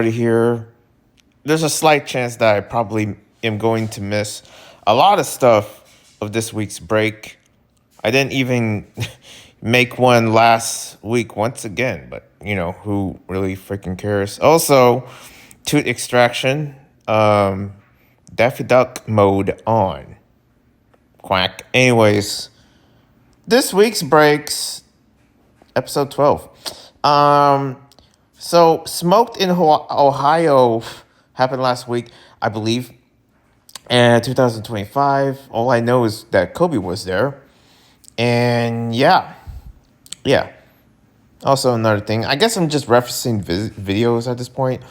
Here. There's a slight chance that I probably am going to miss a lot of stuff of this week's break. I didn't even make one last week once again, but who really freaking cares? Also, tooth extraction, Daffy Duck mode on. Quack. Anyways, this week's breaks, episode 12. So smoked in Ohio happened last week, I believe, and 2025. All I know is that Kobe was there, and yeah. Also, another thing, I guess I'm just referencing videos at this point.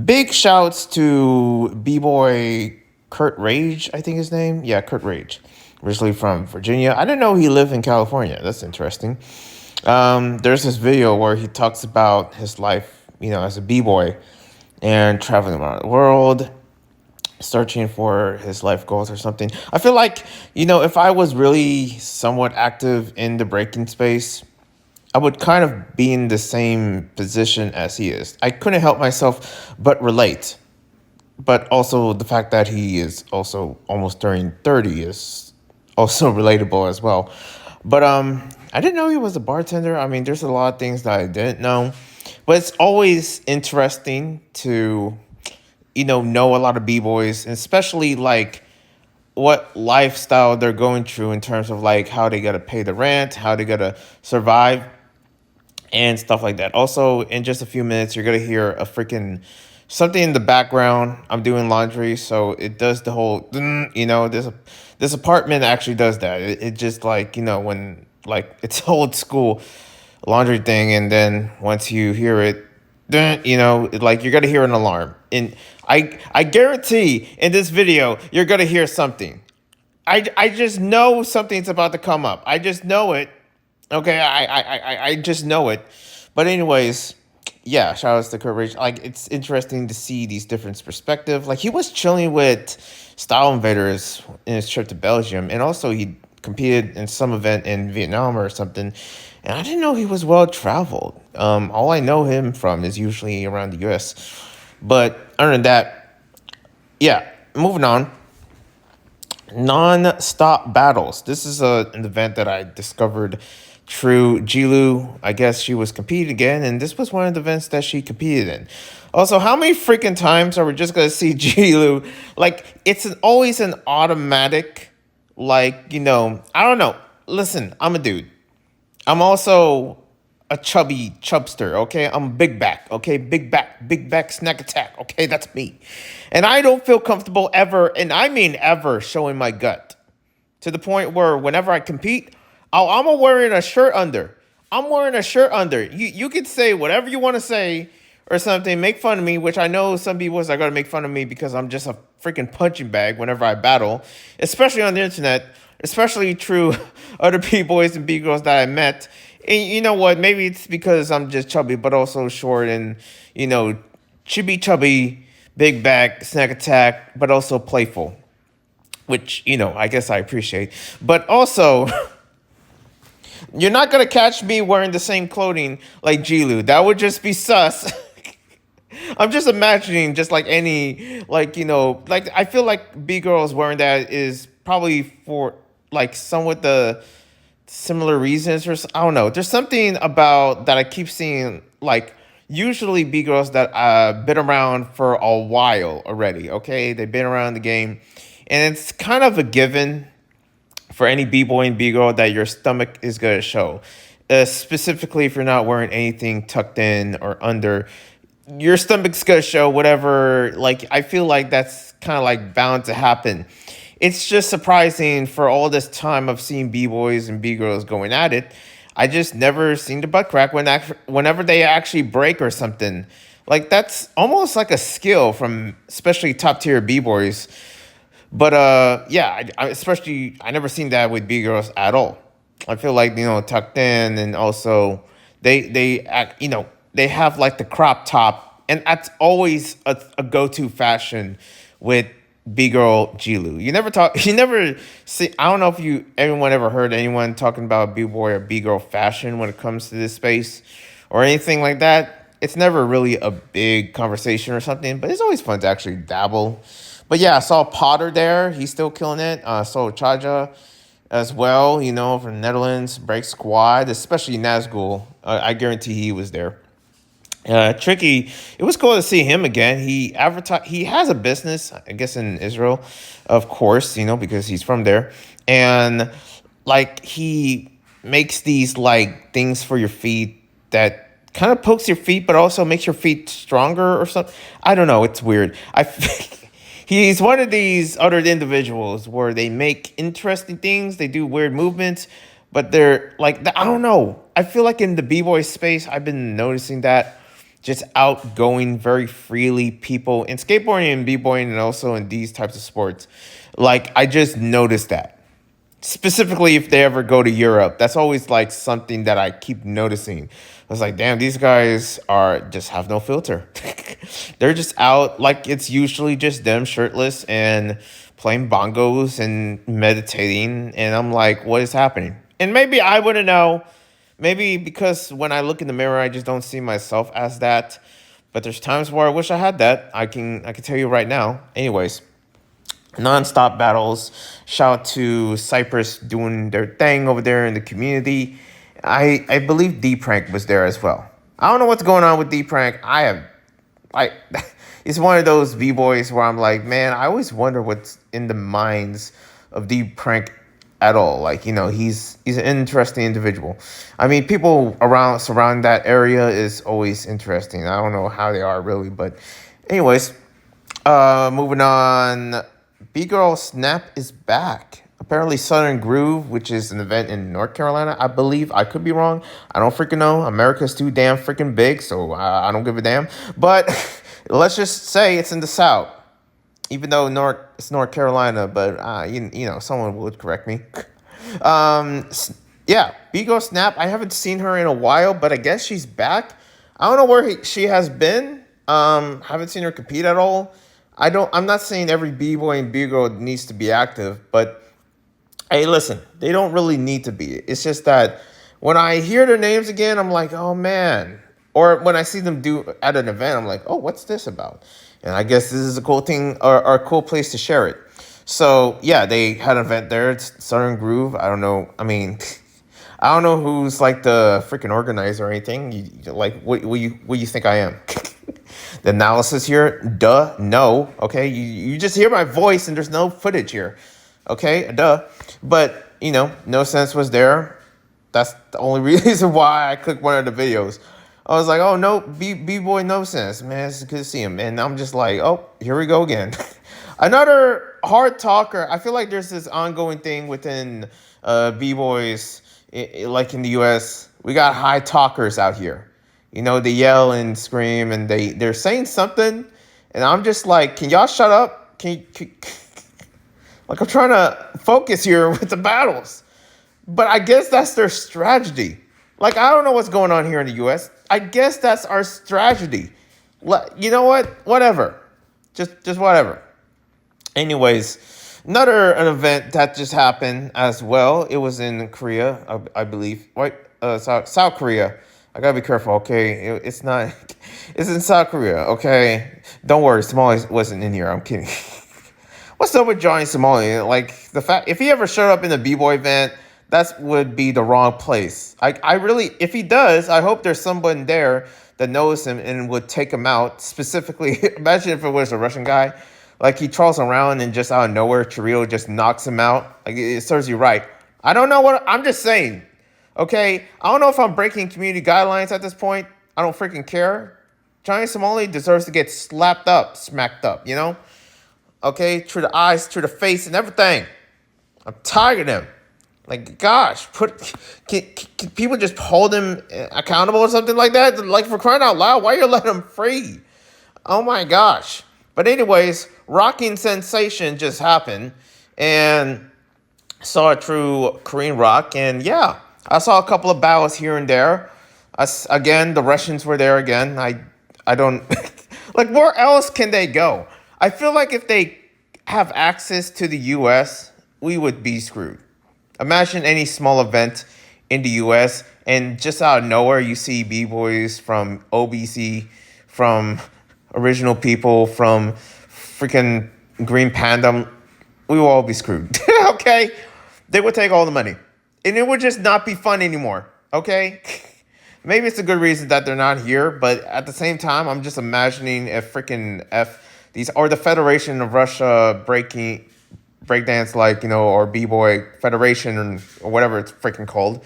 Big shouts to B-boy Kurt Rage, I think his name. Yeah, Kurt Rage. Originally from Virginia. I didn't know he lived in California. That's interesting. There's this video where he talks about his life, as a B-boy and traveling around the world, searching for his life goals or something. I feel like, if I was really somewhat active in the breaking space, I would kind of be in the same position as he is. I couldn't help myself but relate. But also the fact that he is also almost turning 30 is also relatable as well. But I didn't know he was a bartender. I mean, there's a lot of things that I didn't know. But it's always interesting to, know a lot of B-boys, and especially like what lifestyle they're going through in terms of like how they gotta pay the rent, how they gotta survive, and stuff like that. Also, in just a few minutes, you're gonna hear a freaking something in the background. I'm doing laundry, so it does the whole, this apartment actually does that. It just like, when like it's old school laundry thing, and then once you hear it, like you're gonna hear an alarm. And I guarantee in this video you're gonna hear something. I just know something's about to come up. I just know it. Okay, I just know it. But anyways, yeah, shout outs to Kurt Rich. Like, it's interesting to see these different perspectives. Like, he was chilling with Style Invaders in his trip to Belgium, and also he competed in some event in Vietnam or something. And I didn't know he was well traveled. All I know him from is usually around the U.S. But other than that, yeah, moving on. Non-stop battles. This is an event that I discovered through Jilu. I guess she was competing again, and this was one of the events that she competed in. Also, how many freaking times are we just gonna see Jilu? Like, it's always an automatic, like, I don't know. Listen, I'm a dude. I'm also a chubby chubster, okay? I'm a big back, okay? Big back snack attack, okay? That's me. And I don't feel comfortable ever, and I mean ever, showing my gut. To the point where whenever I compete, I'm wearing a shirt under. I'm wearing a shirt under. You can say whatever you want to say or something, make fun of me, which I know some people are going to make fun of me because I'm just a freaking punching bag whenever I battle, especially on the internet, especially through other B-boys and B-girls that I met. And you know what? Maybe it's because I'm just chubby, but also short and, chubby, big back, snack attack, but also playful, which, I guess I appreciate. But also, you're not going to catch me wearing the same clothing like Jilu. That would just be sus. I'm just imagining just like any, like, like I feel like B-girls wearing that is probably for like somewhat the similar reasons, or I don't know. There's something about that I keep seeing, like usually B-girls that been around for a while already, okay? They've been around the game, and it's kind of a given for any B-boy and B-girl that your stomach is going to show. Specifically, if you're not wearing anything tucked in or under, your stomach's going to show whatever. Like, I feel like that's kind of like bound to happen. It's just surprising for all this time of seeing B-boys and B-girls going at it. I just never seen the butt crack whenever they actually break or something. Like, that's almost like a skill from especially top tier B-boys. But yeah, I never seen that with B-girls at all. I feel like, tucked in, and also they act, they have like the crop top, and that's always a go-to fashion with B-girl Jilu. You never see, I don't know if anyone ever heard anyone talking about B-boy or B-girl fashion when it comes to this space or anything like that. it's never really a big conversation or something, but it's always fun to actually dabble. But yeah, I saw Potter there. He's still killing it. So Chaja as well, from Netherlands, break squad, especially Nazgul. I guarantee he was there. Tricky. It was cool to see him again. He advertised. He has a business, I guess, in Israel, of course, because he's from there, and like he makes these like things for your feet that kind of pokes your feet, but also makes your feet stronger or something. I don't know. It's weird. He's one of these other individuals where they make interesting things. They do weird movements, but they're like, I don't know. I feel like in the b-boy space, I've been noticing that just outgoing very freely people in skateboarding and b-boying and also in these types of sports. Like, I just noticed that. Specifically, if they ever go to Europe, that's always like something that I keep noticing. I was like, damn, these guys are just have no filter. They're just out like it's usually just them shirtless and playing bongos and meditating. And I'm like, what is happening? And maybe I wouldn't know. Maybe because when I look in the mirror, I just don't see myself as that. But there's times where I wish I had that. I can tell you right now. Anyways, non-stop battles. Shout out to Cyprus doing their thing over there in the community. I believe D-Prank was there as well. I don't know what's going on with D-Prank. It's one of those b-boys where I'm like, man, I always wonder what's in the minds of D-Prank at all. Like, he's an interesting individual. I mean, people surrounding that area is always interesting. I don't know how they are really, but anyways, moving on. B-Girl Snap is back. Apparently Southern Groove, which is an event in North Carolina, I believe. I could be wrong. I don't freaking know. America's too damn freaking big, so I don't give a damn. But let's just say it's in the South. Even though it's North Carolina, but someone would correct me. Yeah, B-Girl Snap. I haven't seen her in a while, but I guess she's back. I don't know where she has been. Haven't seen her compete at all. I'm not saying every b-boy and b-girl needs to be active, but hey, listen, they don't really need to be. It's just that when I hear their names again, I'm like, oh man. Or when I see them do at an event, I'm like, oh, what's this about? And I guess this is a cool thing or a cool place to share it. So yeah, they had an event there. It's Southern Groove. I don't know. I mean, I don't know who's like the freaking organizer or anything. What you think I am? The analysis here, duh, no. Okay, you just hear my voice and there's no footage here. Okay, duh. But No Sense was there. That's the only reason why I clicked one of the videos. I was like, oh no, B-boy No Sense, man, it's good to see him. And I'm just like, oh, here we go again. Another hard talker. I feel like there's this ongoing thing within B-boys, like in the US. We got high talkers out here. They yell and scream and they're saying something. And I'm just like, can y'all shut up? Like, I'm trying to focus here with the battles. But I guess that's their strategy. Like, I don't know what's going on here in the U.S. I guess that's our strategy. You know what? Whatever. Just whatever. Anyways, an event that just happened as well. It was in Korea, I believe. Right? South Korea. I gotta be careful, okay? It's in South Korea, okay? Don't worry, Somali wasn't in here. I'm kidding. What's up with Johnny Somali? Like, the fact, if he ever showed up in a b-boy event, that would be the wrong place. I really, if he does, I hope there's someone there that knows him and would take him out. Specifically, imagine if it was a Russian guy. Like, he trolls around and just out of nowhere, Chiril just knocks him out. Like, it serves you right. I don't know I'm just saying. Okay, I don't know if I'm breaking community guidelines at this point. I don't freaking care. Johnny Somali deserves to get smacked up, Okay, through the eyes, through the face, and everything. I'm tired of him. Like, gosh, can people just hold him accountable or something like that? Like, for crying out loud, why you letting him free? Oh my gosh. But anyways, Rockin sensation just happened, and saw it through Korean Rock, and yeah, I saw a couple of battles here and there. Again, the Russians were there again. I don't like, where else can they go? I feel like if they have access to the U.S., we would be screwed. Imagine any small event in the U.S. and just out of nowhere, you see b-boys from OBC, from Original People, from freaking Green Panda. We will all be screwed. Okay? They would take all the money. And it would just not be fun anymore. Okay? Maybe it's a good reason that they're not here, but at the same time, I'm just imagining if freaking these, or the Federation of Russia breakdance, like, or b-boy federation, or whatever it's freaking called,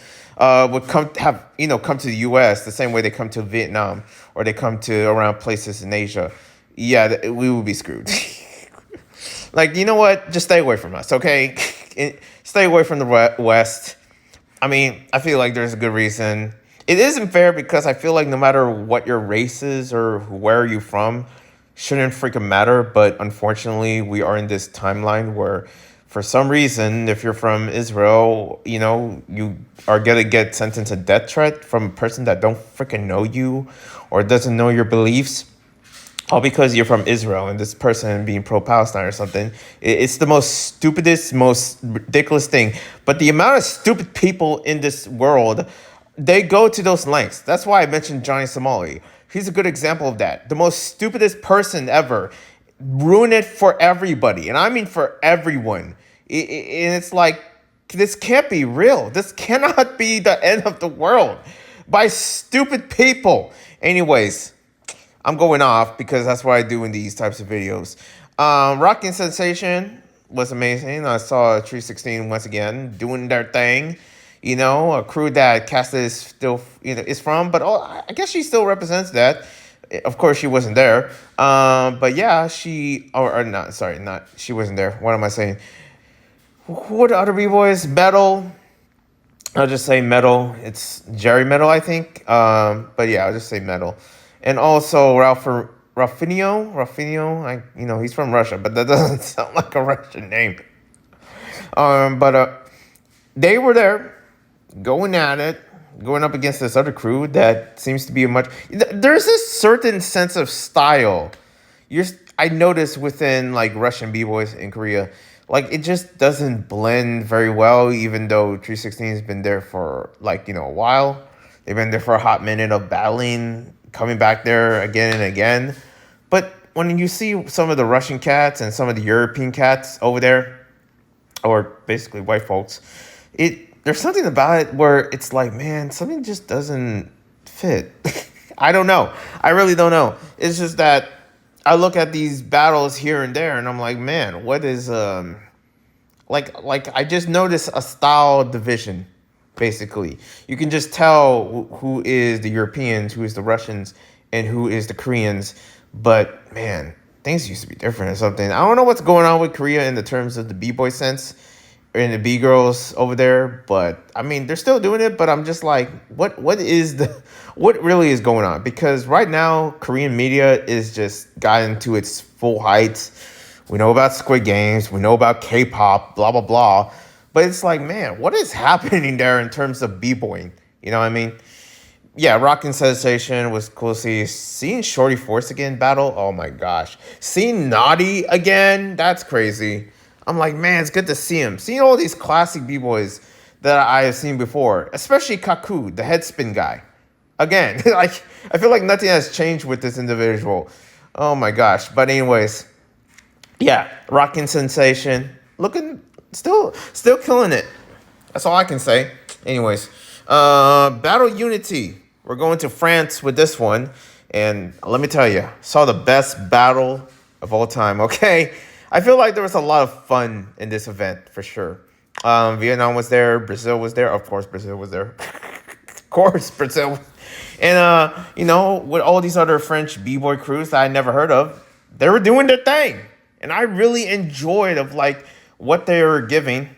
would come to the U.S. the same way they come to Vietnam, or they come to around places in Asia. Yeah, we would be screwed. Like, you know what? Just stay away from us, okay? Stay away from the West. I mean, I feel like there's a good reason. It isn't fair because I feel like no matter what your race is or where you're from, shouldn't freaking matter. But unfortunately, we are in this timeline where, for some reason, if you're from Israel, you are gonna get sentenced to death threat from a person that don't freaking know you or doesn't know your beliefs, all because you're from Israel and this person being pro-Palestine or something. It's the most stupidest, most ridiculous thing. But the amount of stupid people in this world, they go to those lengths. That's why I mentioned Johnny Somali. He's a good example of that. The most stupidest person ever. Ruin it for everybody. And I mean for everyone. And it's like, this can't be real. This cannot be the end of the world by stupid people. Anyways, I'm going off because that's what I do in these types of videos. Rockin' Sensation was amazing. I saw 316 once again doing their thing. A crew that Casta is still, is from, but I guess she still represents that. Of course, she wasn't there. But yeah, she wasn't there. What am I saying? What other b-boys? Metal. I'll just say Metal. It's Jerry Metal, I think. But yeah, I'll just say Metal. And also Raffinio, he's from Russia, but that doesn't sound like a Russian name. But they were there, going at it, going up against this other crew that seems to be there's this certain sense of style I noticed within, like, Russian b-boys in Korea. Like, it just doesn't blend very well, even though 316 has been there for, a while. They've been there for a hot minute of battling, coming back there again and again. But when you see some of the Russian cats and some of the European cats over there, or basically white folks, there's something about it where it's like, man, something just doesn't fit. I don't know. I really don't know. It's just that I look at these battles here and there, and I'm like, man, what is like I just noticed a style division. Basically, you can just tell who is the Europeans, who is the Russians, and who is the Koreans. But man, things used to be different or something. I don't know what's going on with Korea in the terms of the b-boy sense and the b-girls over there. But I mean, they're still doing it. But I'm just like, what really is going on? Because right now, Korean media is just gotten to its full heights. We know about Squid Games. We know about K-pop. Blah blah blah. But it's like, man, what is happening there in terms of b-boying? You know what I mean? Yeah, Rockin' Sensation was cool to see. Seeing Shorty Force again battle, oh my gosh. Seeing Naughty again, that's crazy. I'm like, man, it's good to see him. Seeing all these classic b-boys that I have seen before, especially Kaku, the head spin guy. Again, I feel like nothing has changed with this individual. Oh my gosh. But anyways, yeah, Rockin' Sensation, looking... Still killing it. That's all I can say. Anyways, Battle Unity. We're going to France with this one. And let me tell you, saw the best battle of all time, okay? I feel like there was a lot of fun in this event, for sure. Vietnam was there. Brazil was there. Of course, Brazil was there. Of course, Brazil. And, with all these other French b-boy crews that I never heard of, they were doing their thing. And I really enjoyed what they were giving,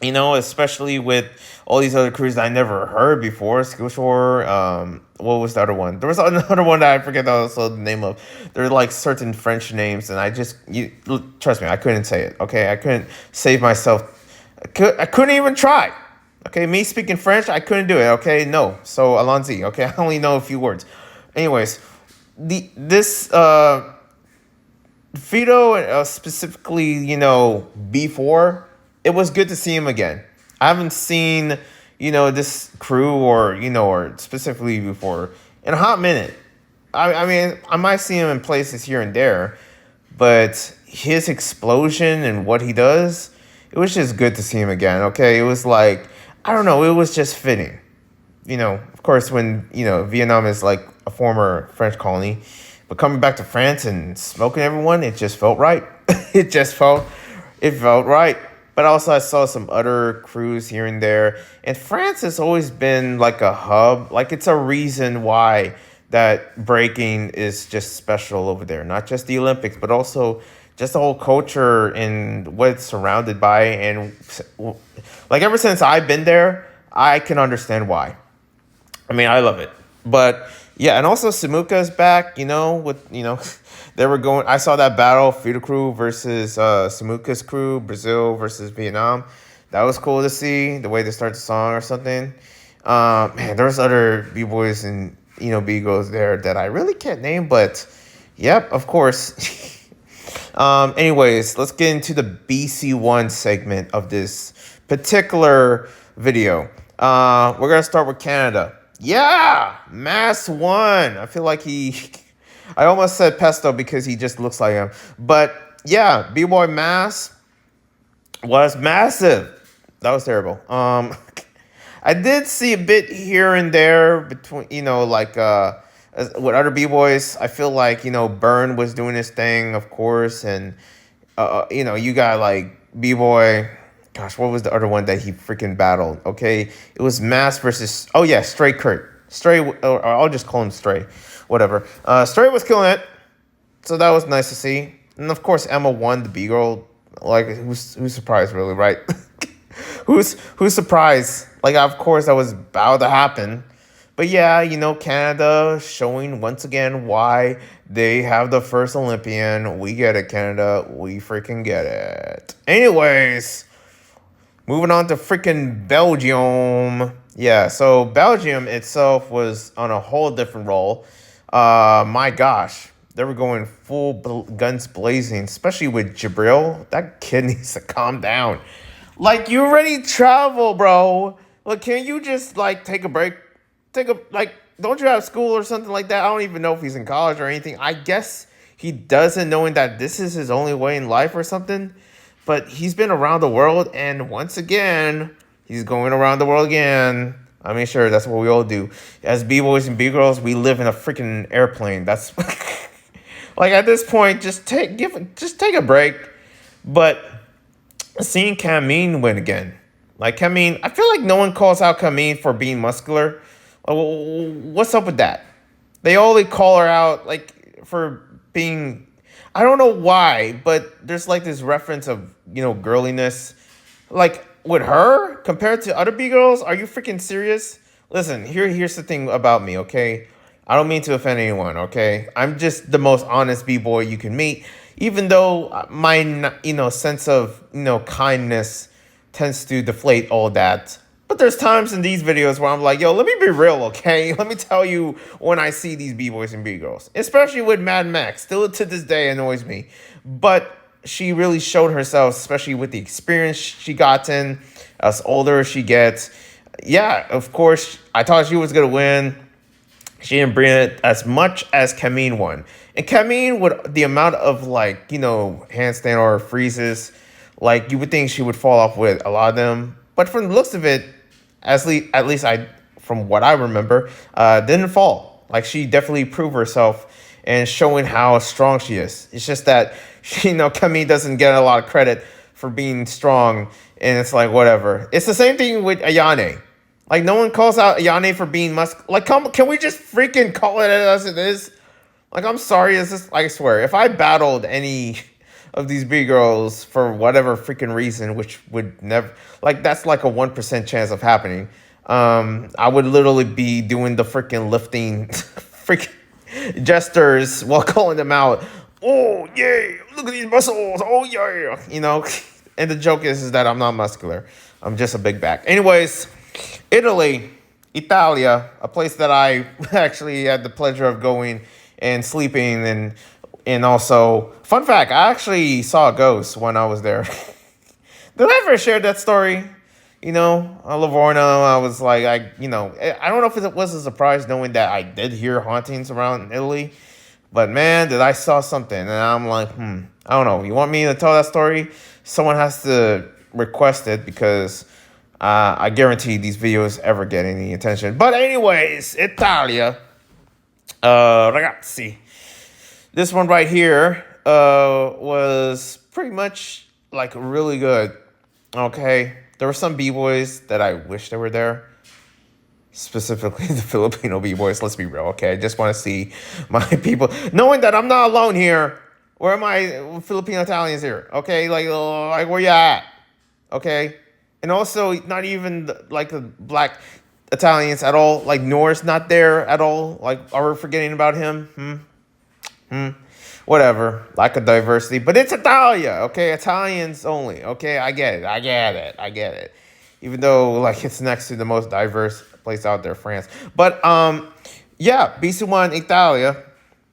especially with all these other crews that I never heard before. Skillshore, what was the other one? There was another one that I forget also the name of. There were certain French names, and trust me, I couldn't say it, okay? I couldn't save myself. I couldn't even try. Okay, me speaking French, I couldn't do it, okay? No. So, allons-y, okay? I only know a few words. Anyways, this Fido, specifically, B4, it was good to see him again. I haven't seen, this crew, or specifically before in a hot minute. I mean, I might see him in places here and there, but his explosion and what he does, it was just good to see him again. Okay, it was like, I don't know, it was just fitting. Of course, when Vietnam is like a former French colony, but coming back to France and smoking everyone, it just felt right. it felt right. But also, I saw some other crews here and there, and France has always been like a hub. Like, it's a reason why that breaking is just special over there. Not just the Olympics, but also just the whole culture and what it's surrounded by. And like, ever since I've been there, I can understand why. I mean, I love it. But yeah, and also Samuka is back, they were going. I saw that battle, Future Crew versus Samuka's crew, Brazil versus Vietnam. That was cool to see, the way they start the song or something. Man, there's other B-boys and, B-girls there that I really can't name, but yep, of course. Anyways, let's get into the BC1 segment of this particular video. We're going to start with Canada. Yeah, Mass won. I feel like I almost said Pesto because he just looks like him. But yeah, B-Boy Mass was massive. That was terrible. I did see a bit here and there between, with other B-Boys. I feel like, Burn was doing his thing, of course. And, you got like B-Boy. Gosh, what was the other one that he freaking battled? Okay, it was Mass versus... Oh, yeah, Stray Kurt. Stray, or I'll just call him Stray. Whatever. Stray was killing it, so that was nice to see. And, of course, Emma won the B-Girl. Like, who's surprised, really, right? who's surprised? Like, of course, that was about to happen. But, yeah, Canada showing once again why they have the first Olympian. We get it, Canada. We freaking get it. Anyways... Moving on to freaking Belgium. Yeah, so Belgium itself was on a whole different role. My gosh, they were going full guns blazing, especially with Jabril. That kid needs to calm down. Like, you already travel, bro. Like, can't you just, like, take a break? Don't you have school or something like that? I don't even know if he's in college or anything. I guess he doesn't, knowing that this is his only way in life or something. But he's been around the world, and once again, he's going around the world again. I mean, sure, that's what we all do. As B-boys and B-girls, we live in a freaking airplane. That's like, at this point, just take a break. But seeing Camille win again, like, Camille, I feel like no one calls out Camille for being muscular. What's up with that? They only call her out like for being. I don't know why, but there's like this reference of, girliness. Like, with her compared to other B-girls, are you freaking serious? Listen, here's the thing about me, okay? I don't mean to offend anyone, okay? I'm just the most honest B-boy you can meet, even though my, sense of, kindness tends to deflate all that. But there's times in these videos where I'm like, yo, let me be real, okay? Let me tell you when I see these B-boys and B-girls. Especially with Mad Max. Still to this day annoys me. But she really showed herself, especially with the experience she gotten, as older she gets. Yeah, of course, I thought she was going to win. She didn't bring it as much as Camille won. And Camille, with the amount of, handstand or freezes, you would think she would fall off with a lot of them. But from the looks of it, at least from what I remember, didn't fall. Like, she definitely proved herself and showing how strong she is. It's just that, Camille doesn't get a lot of credit for being strong, and it's like, whatever. It's the same thing with Ayane. Like, no one calls out Ayane for being Like, can we just freaking call it as it is? Like, I'm sorry, I swear, if I battled any of these B-girls for whatever freaking reason, which would never, that's like a 1% chance of happening. I would literally be doing the freaking lifting, freaking gestures while calling them out. Oh, yeah, look at these muscles. Oh, yeah. And the joke is that I'm not muscular. I'm just a big back. Anyways, Italia, a place that I actually had the pleasure of going and sleeping and also, fun fact, I actually saw a ghost when I was there. Did I ever share that story? Livorno, I was like, I don't know if it was a surprise knowing that I did hear hauntings around Italy, but man, did I saw something, and I'm like, I don't know. You want me to tell that story? Someone has to request it because I guarantee these videos ever get any attention. But anyways, Italia, ragazzi, this one right here was pretty much like really good. Okay, there were some b-boys that I wish they were there. Specifically the Filipino b-boys. Let's be real, okay? I just want to see my people, knowing that I'm not alone here. Where are my Filipino Italians here? Okay, like where you at? Okay, and also not even like the black Italians at all. Like Nor's not there at all. Like, are we forgetting about him? Whatever, lack of diversity, but it's Italia, okay? Italians only, okay? I get it. Even though like it's next to the most diverse place out there, France. But yeah, BC won Italia,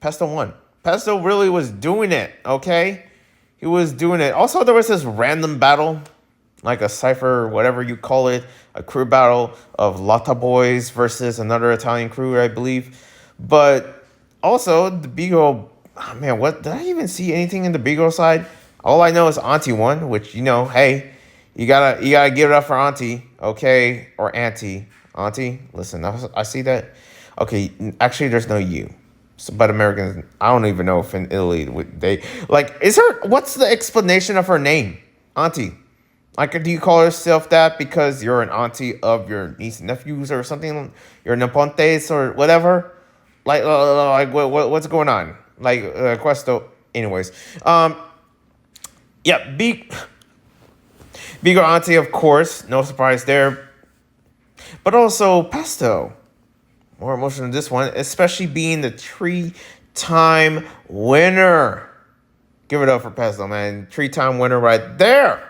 Pesto won. Pesto really was doing it, okay? He was doing it. Also, there was this random battle, like a cipher, whatever you call it, a crew battle of Lotta Boys versus another Italian crew, I believe. But also the Bigo. Oh, man, what did I even see anything in the Bigo side? All I know is Auntie won, which hey, you gotta give it up for Auntie, okay, or Auntie. Listen, I see that. Okay, actually, there's no you. So, but Americans, I don't even know if in Italy they like. What's the explanation of her name, Auntie? Like, do you call yourself that because you're an auntie of your niece and nephews or something? Your nepontes or whatever? Like what's going on? Like Questo. Anyways, yeah, Bigger Auntie, of course, no surprise there. But also Pesto, more emotional than this one, especially being the 3-time winner. Give it up for Pesto, man. 3-time winner right there.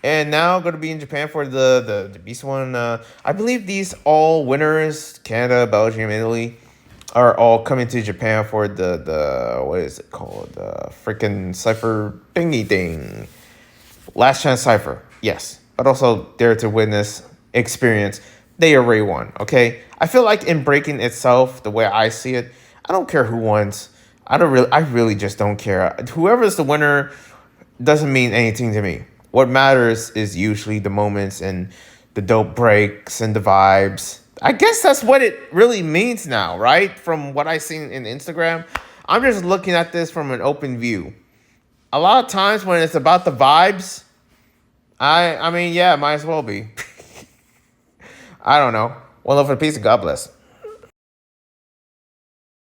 And now going to be in Japan for the Beast one. I believe these all winners, Canada, Belgium, Italy, are all coming to Japan for the what is it called? The freaking Cypher thingy thing. Last Chance Cypher, yes. But also Dare to Witness experience. They already won, okay? I feel like in breaking itself, the way I see it, I don't care who wins. I really just don't care. Whoever's the winner doesn't mean anything to me. What matters is usually the moments and the dope breaks and the vibes. I guess that's what it really means now, right? From what I've seen in Instagram. I'm just looking at this from an open view. A lot of times when it's about the vibes, I mean, yeah, might as well be. I don't know. One love for the peace and God bless.